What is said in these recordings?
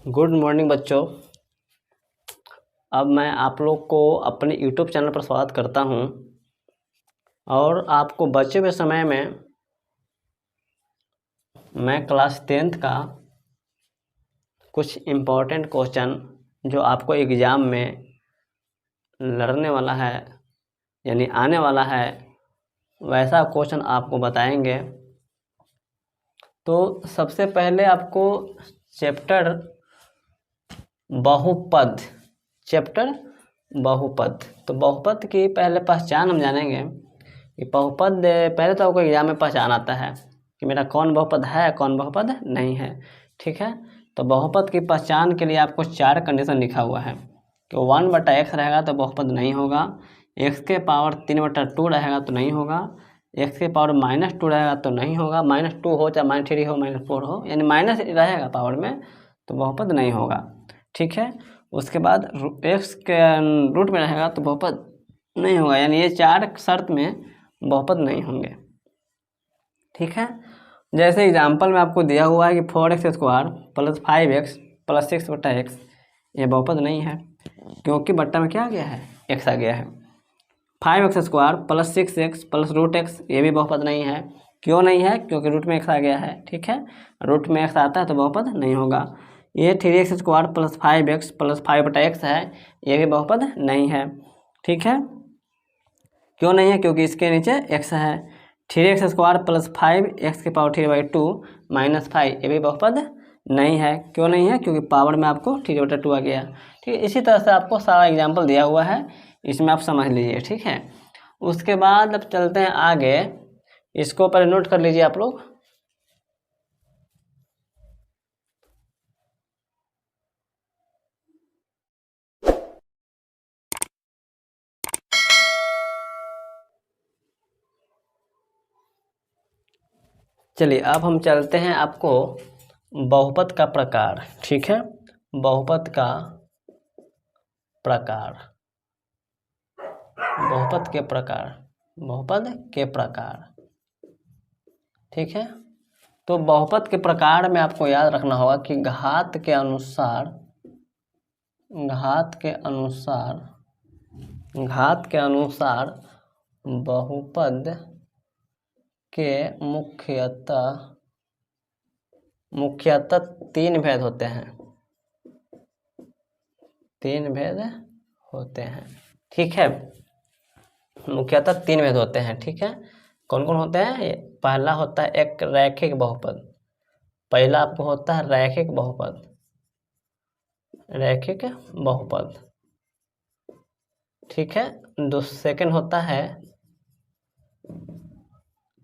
Good morning बच्चों। अब मैं आप लोग को अपने यूट्यूब चैनल पर स्वागत करता हूं और आपको बचे हुए समय में मैं क्लास 10th का कुछ इम्पोर्टेंट क्वेश्चन जो आपको एग्ज़ाम में लड़ने वाला है यानी आने वाला है वैसा क्वेश्चन आपको बताएंगे। तो सबसे पहले आपको चैप्टर बहुपद तो बहुपद की पहले पहचान हम जानेंगे कि बहुपद पहले तो आपको एग्जाम में पहचान आता है कि मेरा कौन बहुपद है कौन बहुपद नहीं है। ठीक है, तो बहुपद की पहचान के लिए आपको 4 कंडीशन लिखा हुआ है कि 1/x रहेगा तो बहुपद नहीं होगा, x के पावर 3/2 रहेगा तो नहीं होगा, x के पावर -2 रहेगा तो नहीं होगा, -2 हो चाहे -3 हो -4 हो यानी माइनस रहेगा पावर में तो बहुपद नहीं होगा। ठीक है, उसके बाद x के रूट में रहेगा तो बहुपद नहीं होगा यानी ये 4 शर्त में बहुपद नहीं होंगे। ठीक है, जैसे एग्जांपल में आपको दिया हुआ है कि 4x² + 5x + 6/x ये बहुपद नहीं है क्योंकि बट्टा में क्या आ गया है, x आ गया है। 5x² + 6x + √x ये भी बहुपद नहीं है। क्यों नहीं है? क्योंकि रूट में x आ गया है। ठीक है, रूट में x आता है तो बहुपद नहीं होगा। ये 3x² + 5x + 5/x है, ये भी बहुपद नहीं है। ठीक है, क्यों नहीं है? क्योंकि इसके नीचे x है। 3x² + 5x की पावर 3/2 - 5 ये भी बहुपद नहीं है। क्यों नहीं है? क्योंकि पावर में आपको 3/2 आ गया। ठीक है, इसी तरह से आपको सारा एग्जाम्पल दिया हुआ है, इसमें आप समझ लीजिए। ठीक है, उसके बाद अब चलते हैं आगे, इसको पर नोट कर लीजिए आप लोग। चलिए अब हम चलते हैं आपको बहुपद का प्रकार। ठीक है, बहुपद का प्रकार, बहुपद के प्रकार। ठीक है, तो बहुपद के प्रकार में आपको याद रखना होगा कि घात के अनुसार बहुपद के मुख्यतः 3 भेद होते हैं। 3 भेद होते हैं। ठीक है, मुख्यतः 3 भेद होते हैं। ठीक है, कौन कौन होते हैं? पहला होता है एक रैखिक बहुपद। पहला आपको होता है रैखिक बहुपद। ठीक है, सेकंड होता है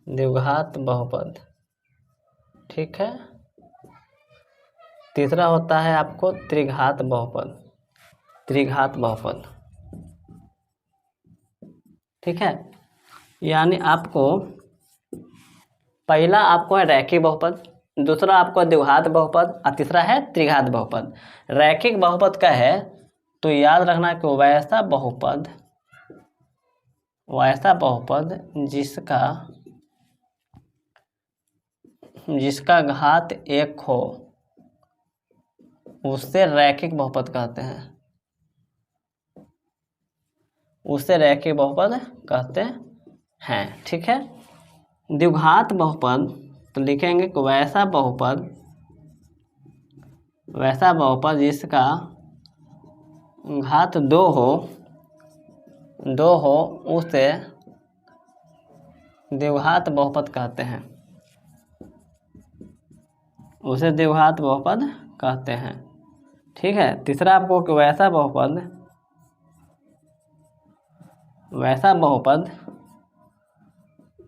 द्विघात बहुपद। ठीक है, तीसरा होता है आपको त्रिघात बहुपद। ठीक है, यानी आपको पहला आपको है रैखिक बहुपद, दूसरा आपको है द्विघात बहुपद और तीसरा है त्रिघात बहुपद। रैखिक बहुपद का है तो याद रखना कि वैसा बहुपद जिसका घात 1 हो उससे रैखिक बहुपद कहते हैं। ठीक है, द्विघात बहुपद तो लिखेंगे कि वैसा बहुपद जिसका घात 2 हो उसे द्विघात बहुपद कहते हैं। ठीक है, तीसरा आपको वैसा बहुपद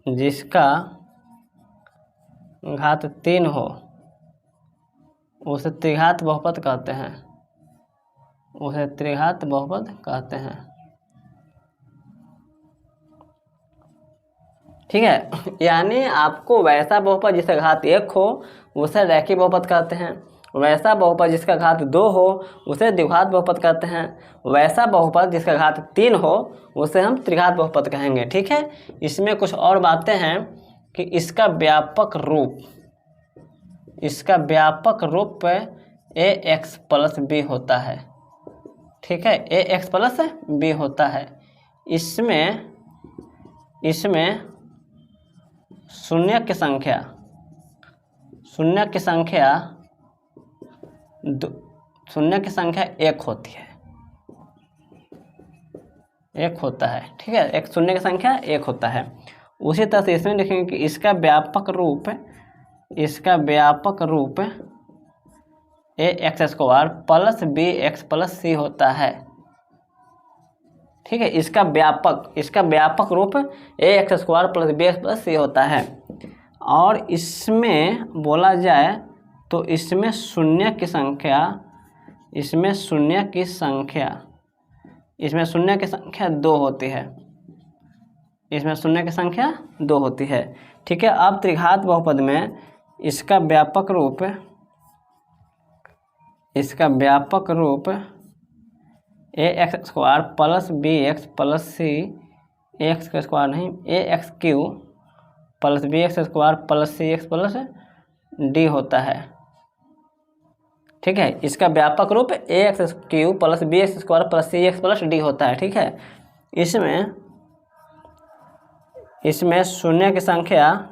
जिसका घात 3 हो उसे त्रिघात बहुपद कहते हैं। ठीक है, यानी आपको वैसा बहुपद जिसका घात 1 हो उसे रैखिक बहुपद कहते हैं, वैसा बहुपद जिसका घात 2 हो उसे द्विघात बहुपद कहते हैं, वैसा बहुपद जिसका घात 3 हो उसे हम त्रिघात बहुपद कहेंगे। ठीक है, इसमें कुछ और बातें हैं कि इसका व्यापक रूप ए एक्स प्लस बी होता है। ठीक है, ए एक्स प्लस बी होता है। इसमें शून्य की संख्या एक होती है, एक होता है। ठीक है, एक शून्य की संख्या एक होता है। उसी तरह से इसमें लिखेंगे कि इसका व्यापक रूप a x square plus b x plus c होता है। ठीक है, इसका व्यापक रूप a x square plus b x plus c होता है। और इसमें बोला जाए तो इसमें शून्य की संख्या दो होती है। इसमें शून्य की संख्या दो होती है। ठीक है, अब त्रिघात बहुपद में इसका व्यापक रूप a x square plus b x plus c, x का स्क्वायर नहीं, a x cube plus b x square plus c x plus d होता है। ठीक है, इसका व्यापक रूप a x cube plus b x square plus c x plus d होता है। ठीक है, इसमें शून्य की संख्या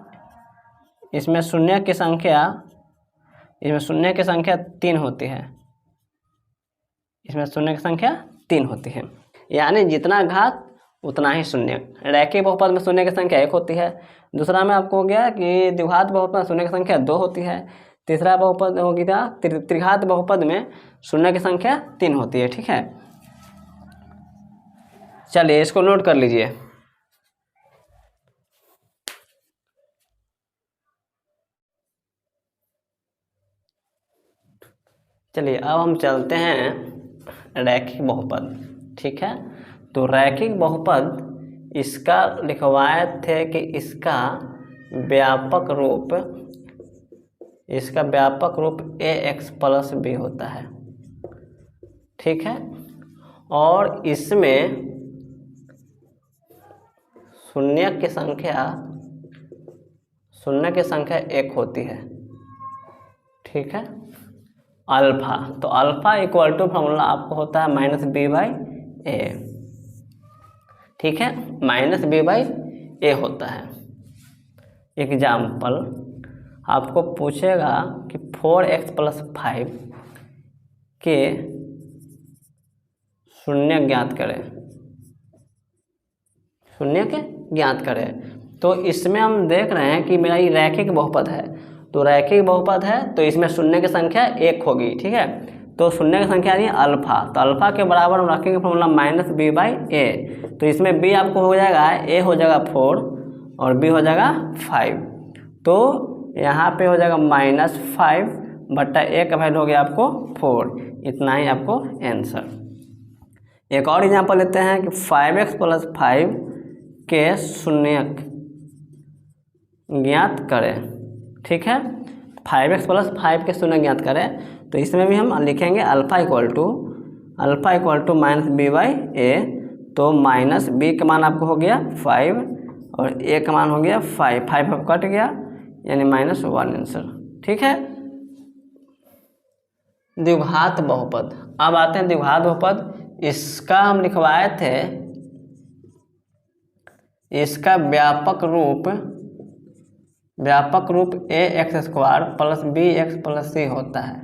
3 होती है। इसमें शून्य की संख्या 3 होती है, यानी जितना घात उतना ही शून्य। रैखिक बहुपद में शून्य की संख्या 1 होती है। दूसरा में आपको हो गया कि द्विघात बहुपद में शून्य की संख्या 2 होती है। तीसरा बहुपद हो गया त्रिघात बहुपद में शून्य की संख्या 3 होती है। ठीक है, चलिए इसको नोट कर लीजिए। चलिए अब हम चलते हैं रैखिक बहुपद। ठीक है, तो रैखिक बहुपद इसका लिखवाए थे कि इसका व्यापक रूप ए एक्स प्लस बी होता है। ठीक है, और इसमें शून्य की संख्या 1 होती है। ठीक है, अल्फा, तो अल्फा इक्वल टू फॉर्मूला आपको होता है माइनस बी बाई ए। ठीक है, माइनस बी बाई ए होता है। एग्जाम्पल आपको पूछेगा कि 4x प्लस 5 के शून्य ज्ञात करें। तो इसमें हम देख रहे हैं कि मेरा ये रैखिक बहुपद है, तो रैखिक बहुपद है तो इसमें शून्य की संख्या 1 होगी। ठीक है, तो शून्य की संख्या यानी अल्फा, तो अल्फा के बराबर हम रखेंगे formula minus b by a. तो इसमें बी आपको हो जाएगा, ए हो जाएगा 4 और बी हो जाएगा 5। तो यहाँ पे हो जाएगा माइनस 5 बट्टा ए का वैल्यू हो गया आपको 4। इतना ही आपको आंसर। एक और एग्जाम्पल लेते हैं कि 5x प्लस 5 के शून्य ज्ञात करें। ठीक है, 5x प्लस 5 के शून्य ज्ञात करें। तो इसमें भी हम लिखेंगे alpha equal to minus b by a. तो माइनस बी का मान आपको हो गया 5 और ए का मान हो गया 5 अब कट गया यानी -1 आंसर। ठीक है, द्विघात बहुपद। अब आते हैं द्विघात बहुपद। इसका हम लिखवाए थे, इसका व्यापक रूप a x square plus b x plus c होता है।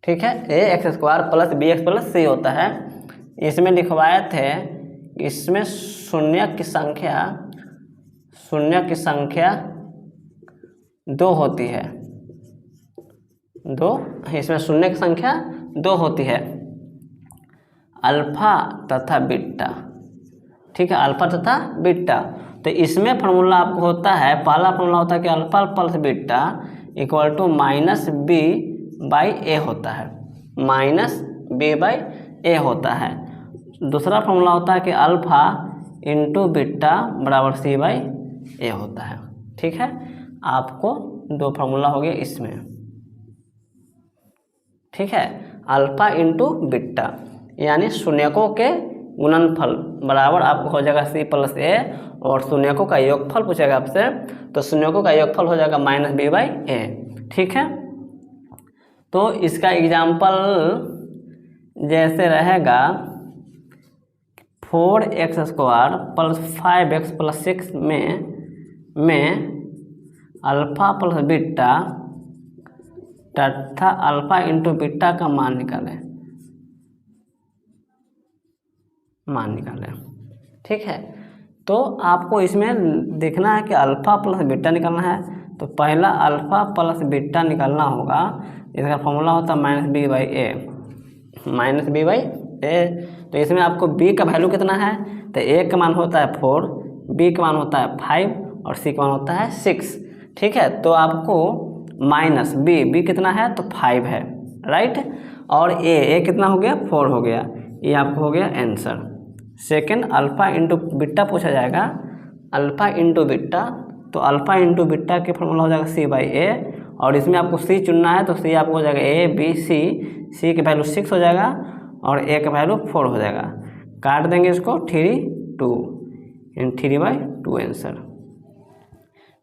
ठीक है, a x square plus b x plus c होता है। इसमें लिखवाए थे, इसमें शून्य की संख्या 2 होती है। इसमें शून्य की संख्या 2 होती है, अल्फा तथा बीटा। ठीक है, अल्फा तथा बीटा। तो इसमें फॉर्मूला आपको होता है, पहला फॉर्मूला होता है कि alpha plus beta equal to minus b by a होता है, माइनस बी बाई ए होता है। दूसरा फॉर्मूला होता है कि अल्फा इंटू बीटा बराबर सी बाई ए होता है। ठीक है, आपको 2 फार्मूला हो गया इसमें। ठीक है, अल्फा इंटू बीटा यानी शून्यकों के गुणनफल बराबर आपको हो जाएगा सी प्लस ए, और शून्यकों का योगफल पूछेगा आपसे, तो शून्यकों का योगफल हो जाएगा माइनस बी बाई ए। ठीक है, तो इसका एग्जाम्पल जैसे रहेगा 4x² प्लस 5x प्लस 6 में अल्फा प्लस बीटा तथा अल्फा इंटू बीटा का मान निकालें। ठीक है, तो आपको इसमें देखना है कि अल्फा प्लस बीटा निकालना है। तो पहला अल्फा प्लस बीटा निकालना होगा। इसका फॉर्मूला होता है -b/a। तो इसमें आपको b का वैल्यू कितना है, तो a का मान होता है 4, b का मान होता है 5 और c का मान होता है 6। ठीक है, तो आपको माइनस b कितना है, तो 5 है, राइट। और a कितना हो गया, 4 हो गया। ये आपको हो गया answer. Second, alpha into beta पूछा जाएगा। अल्फा इंटू बीटा, तो अल्फा इंटू बीटा के फॉर्मूला हो जाएगा c/a। और इसमें आपको c चुनना है, तो c आपको हो जाएगा a b c की वैल्यू 6 हो जाएगा और a का वैल्यू 4 हो जाएगा। काट देंगे इसको, 3 2 3/2 आंसर।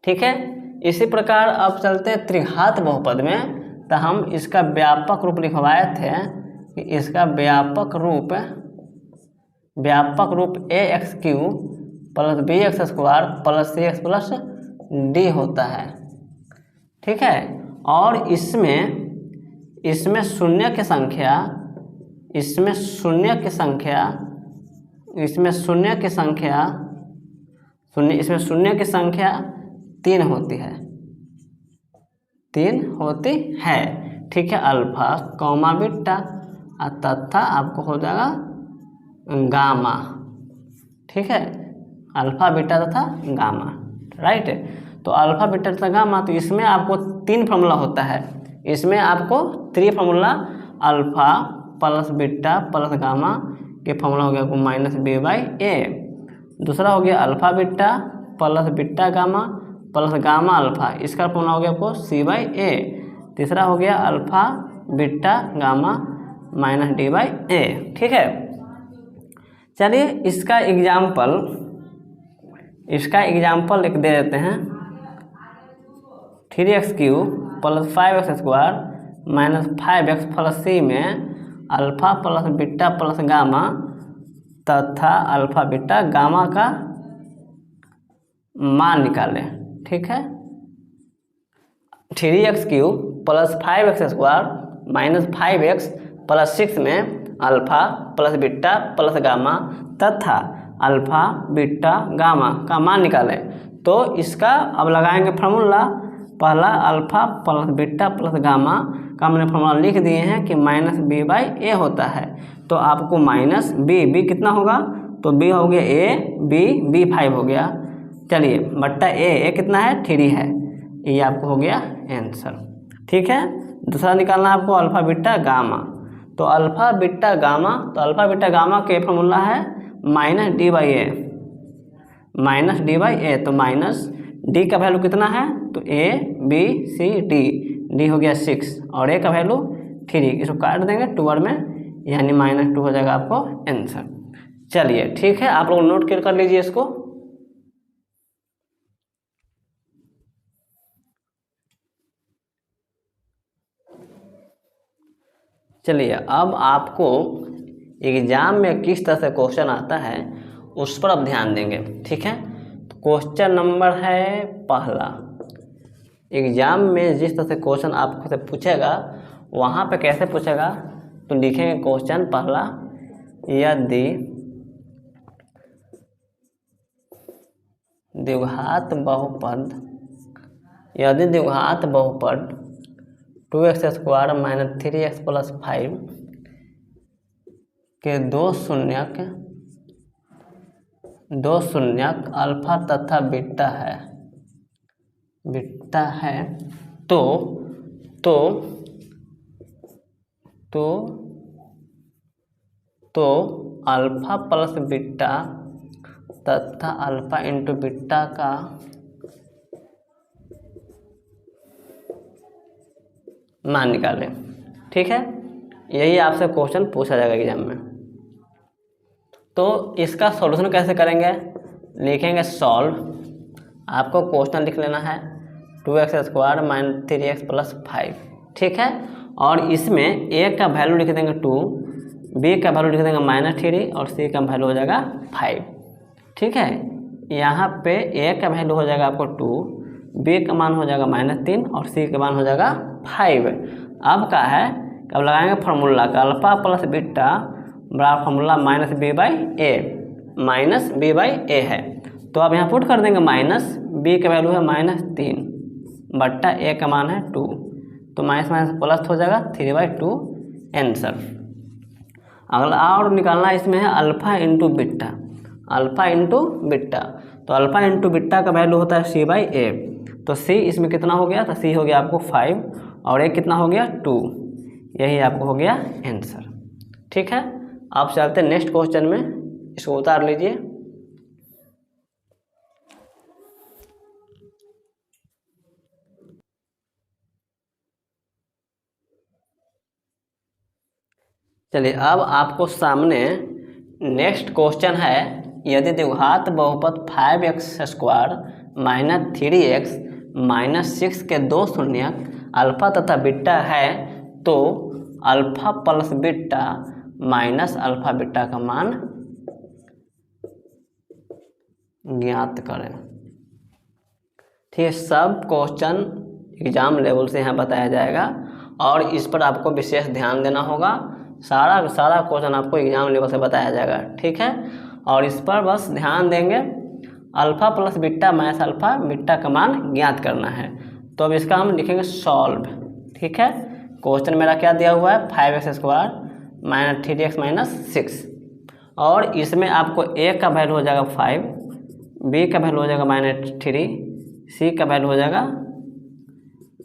ठीक है, इसी प्रकार अब चलते हैं त्रिघात बहुपद में। तो हम इसका व्यापक रूप लिखवाए थे कि इसका व्यापक रूप ax³ plus bx² plus cx plus d होता है। ठीक है, और इसमें शून्य की संख्या 3 होती है। ठीक है, अल्फा कॉमा बीटा तथा आपको हो जाएगा गामा। ठीक है, अल्फा बीटा तथा गामा, राइट। तो अल्फा बीटा तथा गामा, तो इसमें आपको 3 फार्मूला होता है। इसमें आपको 3 formula alpha plus beta plus gamma के फार्मूला हो गया आपको -b/a। दूसरा हो गया alpha beta plus beta gamma plus gamma alpha, इसका फार्मूला हो गया आपको c/a। तीसरा हो गया अल्फा बीटा गामा -d/a। ठीक है, चलिए इसका एग्जाम्पल एक दे देते हैं। 3x³ plus 5x² minus 5x plus c में alpha plus beta plus gamma तथा अल्फा बीटा गामा का मान निकालें। ठीक है, 3x³ plus 5x² minus 5x plus 6 में alpha plus beta plus gamma तथा अल्फा बीटा गामा का मान निकालें। तो इसका अब लगाएंगे फार्मूला। पहला alpha plus beta plus gamma का हमने फार्मूला लिख दिए हैं कि -b/a होता है। तो आपको -b कितना होगा, तो b हो गया b 5 हो गया। चलिए बट्टा a कितना है, 3 है। ये आपको हो गया आंसर। ठीक है, दूसरा निकालना है आपको अल्फा बीटा गामा। तो अल्फा बीटा गामा के फॉर्मूला है -d/a। तो माइनस d का वैल्यू कितना है, तो a b c d हो गया 6 और a का वैल्यू 3। इसको काट देंगे 2 में, यानी -2 हो जाएगा आपको आंसर। चलिए ठीक है, आप लोग नोट कर लीजिए इसको। चलिए अब आपको एग्जाम में किस तरह से क्वेश्चन आता है उस पर आप ध्यान देंगे। ठीक है, तो क्वेश्चन नंबर है पहला। एग्जाम में जिस तरह से क्वेश्चन आपको से पूछेगा वहाँ पे कैसे पूछेगा, तो लिखेंगे क्वेश्चन पहला, यदि द्विघात बहुपद 2x² माइनस 3x प्लस 5 के दो शून्यक अल्फा तथा बीटा है तो अल्फा प्लस बीटा तथा अल्फा इंटू बीटा का मान निकालें। ठीक है, यही आपसे क्वेश्चन पूछा जाएगा एग्जाम में। तो इसका सॉल्यूशन कैसे करेंगे, लिखेंगे सॉल्व। आपको क्वेश्चन लिख लेना है 2x² माइनस 3x प्लस 5। ठीक है, और इसमें ए का वैल्यू लिख देंगे 2, बी का वैल्यू लिख देंगे -3 और सी का वैल्यू हो जाएगा 5। ठीक है, यहाँ पे ए का वैल्यू हो जाएगा आपको 2, बी का मान हो जाएगा -3 और सी का मान हो जाएगा 5। अब क्या है, अब लगाएंगे फार्मूला का अल्फा प्लस बीटा बराबर फार्मूला -b/a है। तो अब यहाँ पुट कर देंगे माइनस, बी का वैल्यू है -3 बट्टा ए का मान है 2, तो माइनस माइनस प्लस हो जाएगा 3/2 आंसर। अगला और निकालना इसमें है alpha into beta, alpha into beta. तो अल्फा इंटू बीटा का वैल्यू होता है c/a। तो c इसमें कितना हो गया, तो c हो गया आपको 5 और a कितना हो गया 2, यही आपको हो गया आंसर। ठीक है, आप चलते नेक्स्ट क्वेश्चन में, इसको उतार लीजिए। चलिए, अब आपको सामने नेक्स्ट क्वेश्चन है, यदि द्विघात बहुपद 5x² - 3x - 6 के दो शून्यक अल्फा तथा बीटा है तो alpha plus beta minus alpha beta का मान ज्ञात करें। ठीक है, सब क्वेश्चन एग्जाम लेवल से यहाँ बताया जाएगा और इस पर आपको विशेष ध्यान देना होगा। सारा क्वेश्चन आपको एग्जाम लेवल से बताया जाएगा। ठीक है, और इस पर बस ध्यान देंगे, alpha plus beta minus alpha beta का मान ज्ञात करना है। तो अब इसका हम लिखेंगे सॉल्व। ठीक है, क्वेश्चन मेरा क्या दिया हुआ है, 5x² - 3x - 6 और इसमें आपको a का वैल्यू हो जाएगा 5, b का वैल्यू हो जाएगा -3, c का वैल्यू हो जाएगा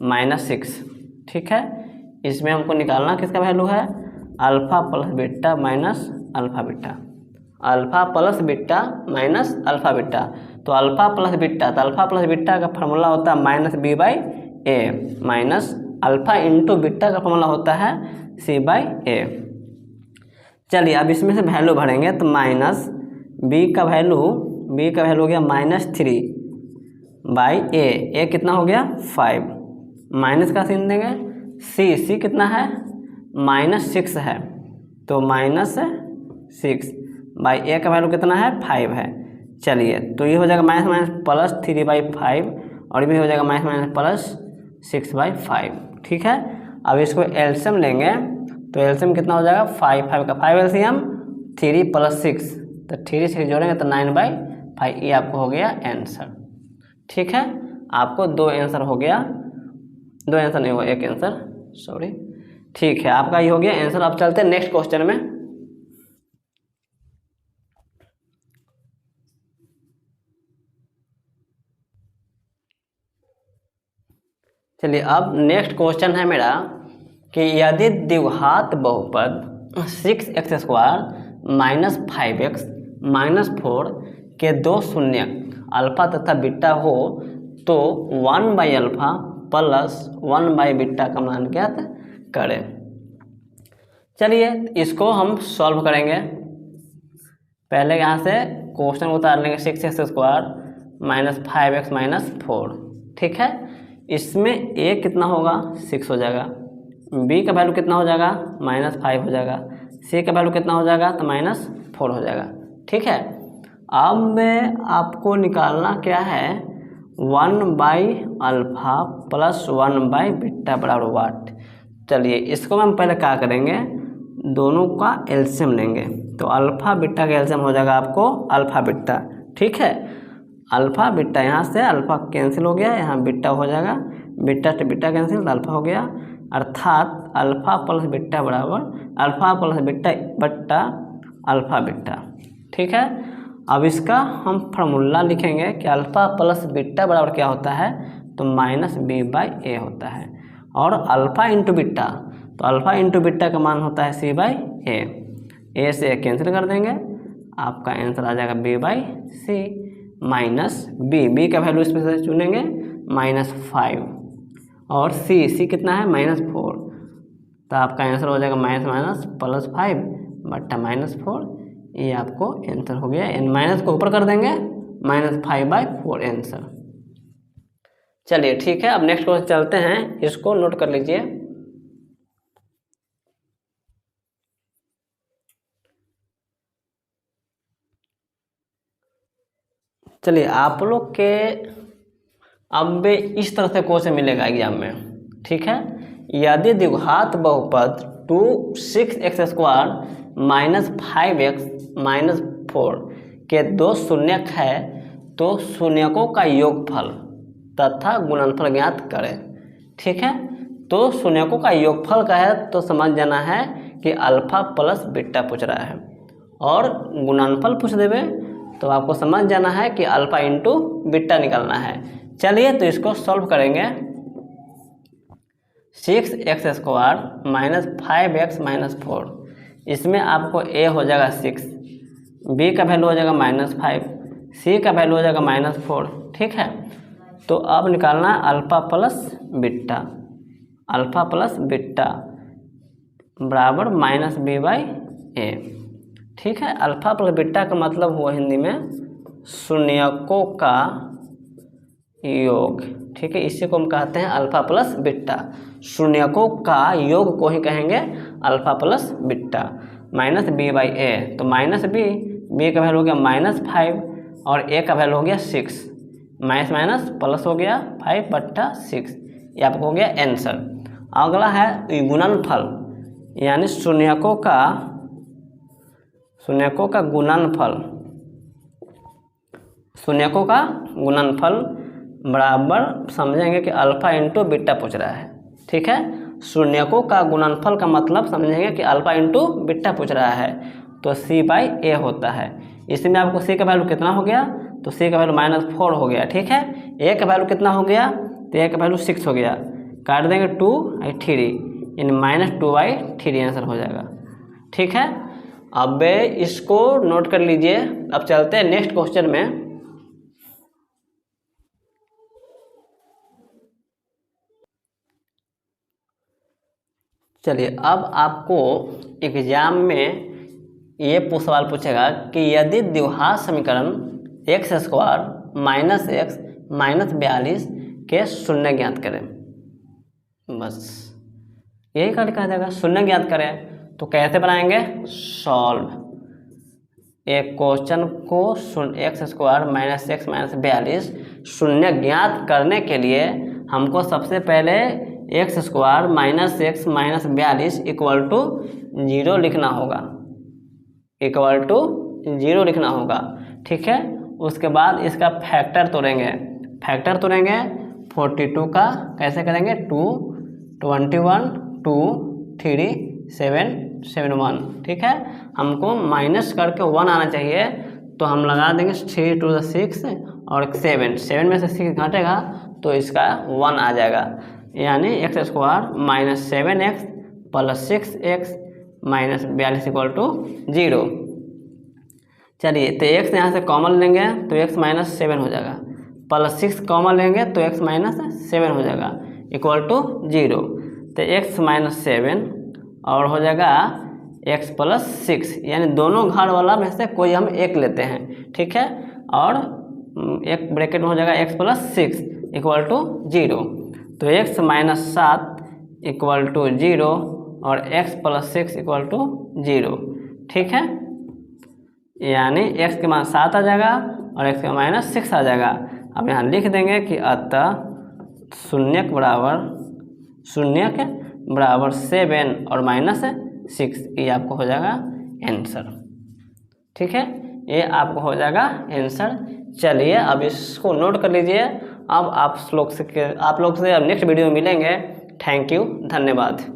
-6। ठीक है, इसमें हमको निकालना किसका वैल्यू है, alpha plus beta minus alpha beta, alpha plus beta minus alpha beta. तो अल्फा प्लस बीटा, तो अल्फा प्लस बीटा का फार्मूला होता है -b/a minus alpha into beta का फार्मूला होता है c/a। चलिए, अब इसमें से वैल्यू भरेंगे तो माइनस b का वैल्यू हो गया -3/a, a कितना हो गया 5, माइनस का सीन देंगे, c कितना है -6 है, तो -6/a का वैल्यू कितना है 5 है। चलिए, तो ये हो जाएगा माइनस प्लस 3/5 और ये भी हो जाएगा माइनस प्लस 6/5। ठीक है, अब इसको एलसीएम लेंगे तो एलसीएम कितना हो जाएगा 5 का 5 एलसीएम 3 + 6, तो 3 6 जोड़ेंगे तो 9/5, ये आपको हो गया आंसर। ठीक है, आपको 2 आंसर हो गया, 2 आंसर नहीं हुआ, 1 आंसर, सॉरी। ठीक है, आपका ये हो गया आंसर। आप चलते हैं नेक्स्ट क्वेश्चन में। चलिए, अब नेक्स्ट क्वेश्चन है मेरा कि यदि द्विघात बहुपद 6x² - 5x - 4 के दो शून्यक अल्फा तथा बीटा हो तो 1/अल्फा प्लस 1/बीटा का मान ज्ञात करें। चलिए, इसको हम सॉल्व करेंगे। पहले यहाँ से क्वेश्चन उतार लेंगे, 6x² - 5x - 4। ठीक है, इसमें a कितना होगा 6 हो जाएगा, b का वैल्यू कितना हो जाएगा -5 हो जाएगा, c का वैल्यू कितना हो जाएगा तो -4 हो जाएगा। ठीक है, अब में आपको निकालना क्या है, 1/अल्फा प्लस 1/बीटा बराबर वाट। चलिए, इसको हम पहले क्या करेंगे, दोनों का एलसीएम लेंगे। तो अल्फा बीटा का एलसीएम हो जाएगा आपको अल्फा बीटा। ठीक है, अल्फा बीटा, यहाँ से अल्फा कैंसिल हो गया, यहाँ बीटा हो जाएगा, बीटा से बीटा कैंसिल, तो अल्फा हो गया, अर्थात अल्फा प्लस बीटा बराबर अल्फा प्लस बीटा बट्टा अल्फा बीटा। ठीक है, अब इसका हम फार्मूला लिखेंगे कि अल्फा प्लस बीटा बराबर क्या होता है, तो -b/a होता है, और अल्फा इंटू बीटा, तो अल्फा इंटू बीटा का मान होता है c/a, a से कैंसिल कर देंगे, आपका आंसर आ जाएगा b/c माइनस b का वैल्यू इसमें से चुनेंगे -5 और c कितना है -4, तो आपका आंसर हो जाएगा -5 बट्टा -4, ये आपको आंसर हो गया। माइनस को ऊपर कर देंगे, -5/4 आंसर। चलिए, ठीक है, अब नेक्स्ट क्वेश्चन चलते हैं, इसको नोट कर लीजिए। चलिए आप लोग के अब इस तरह से क्वेश्चन मिलेगा एग्जाम में, ठीक है। यदि द्विघात बहुपद 2 6x² माइनस 5x माइनस 4 के दो शून्यक है तो शून्यकों का योगफल तथा गुणनफल ज्ञात करें, ठीक है। तो शून्यकों का योगफल का है तो समझ जाना है कि अल्फा प्लस बीटा पूछ रहा है, और गुणनफल पूछ देवे तो आपको समझ जाना है कि अल्फा इंटू बीटा निकालना है। चलिए तो इसको सॉल्व करेंगे। 6x² माइनस 5x माइनस 4, इसमें आपको a हो जाएगा 6, b का वैल्यू हो जाएगा -5, c का वैल्यू हो जाएगा -4, ठीक है। तो अब निकालना है alpha plus beta, alpha plus beta बराबर -b/a, ठीक है। अल्फा प्लस बीटा का मतलब हुआ हिंदी में शून्यकों का योग, ठीक है। इसी को हम कहते हैं अल्फा प्लस बीटा, शून्यकों का योग को ही कहेंगे अल्फा प्लस बीटा। -b/a, तो -b का वैल्यू हो गया -5 और a का वैल्यू हो गया 6, माइनस माइनस प्लस हो गया 5/6, ये आपको हो गया आंसर। अगला है गुणनफल, यानी शून्यकों का गुणनफल, शून्यकों का गुणनफल बराबर समझेंगे कि अल्फा इंटू बीटा पूछ रहा है, ठीक है। शून्यकों का गुणनफल का मतलब समझेंगे कि अल्फा इंटू बीटा पूछ रहा है, तो c/a होता है। इसमें आपको c का वैल्यू कितना हो गया, तो c का वैल्यू -4 हो गया, ठीक है। a का वैल्यू कितना हो गया, तो a का वैल्यू 6 हो गया, काट देंगे 2/3 यानी -2/3 आंसर हो जाएगा, ठीक है। अब इसको नोट कर लीजिए। अब चलते हैं नेक्स्ट क्वेश्चन में। चलिए अब आपको एग्जाम में ये सवाल पूछेगा कि यदि द्विघात समीकरण x² माइनस x माइनस 42 के शून्य ज्ञात करें, बस यही कर कहा जाएगा, शून्य ज्ञात करें। तो कैसे बनाएंगे, सॉल्व एक क्वेश्चन को x² माइनस x माइनस 42 शून्य ज्ञात करने के लिए हमको सबसे पहले x² minus x minus 42 equal to 0 लिखना होगा, इक्वल टू 0 लिखना होगा, ठीक है। उसके बाद इसका फैक्टर तोड़ेंगे, 42 का कैसे करेंगे, 2 21 2 3 7 7 1, ठीक है। हमको माइनस करके 1 आना चाहिए, तो हम लगा देंगे 3 2 6 और 7 में से 6 घटेगा तो इसका 1 आ जाएगा, यानी x² minus 7x plus 6x minus 42 equal to 0। चलिए तो x यहाँ से कॉमन लेंगे तो x माइनस 7 हो जाएगा, प्लस 6 कॉमन लेंगे तो x माइनस 7 हो जाएगा इक्वल टू 0। तो x माइनस 7 और हो जाएगा x प्लस 6, यानी दोनों घर वाला में से कोई हम एक लेते हैं, ठीक है। और एक ब्रैकेट में हो जाएगा x प्लस 6 इक्वल टू 0। तो x माइनस 7 इक्वल टू 0 और x प्लस 6 इक्वल टू 0, ठीक है। यानी x के मान 7 आ जाएगा और x के माइनस 6 आ जाएगा। अब यहाँ लिख देंगे कि अतः शून्यक बराबर 7 और माइनस 6, ये आपको हो जाएगा आंसर, ठीक है। ये आपको हो जाएगा आंसर। चलिए अब इसको नोट कर लीजिए। अब आप लोग से अब नेक्स्ट वीडियो में मिलेंगे। थैंक यू, धन्यवाद।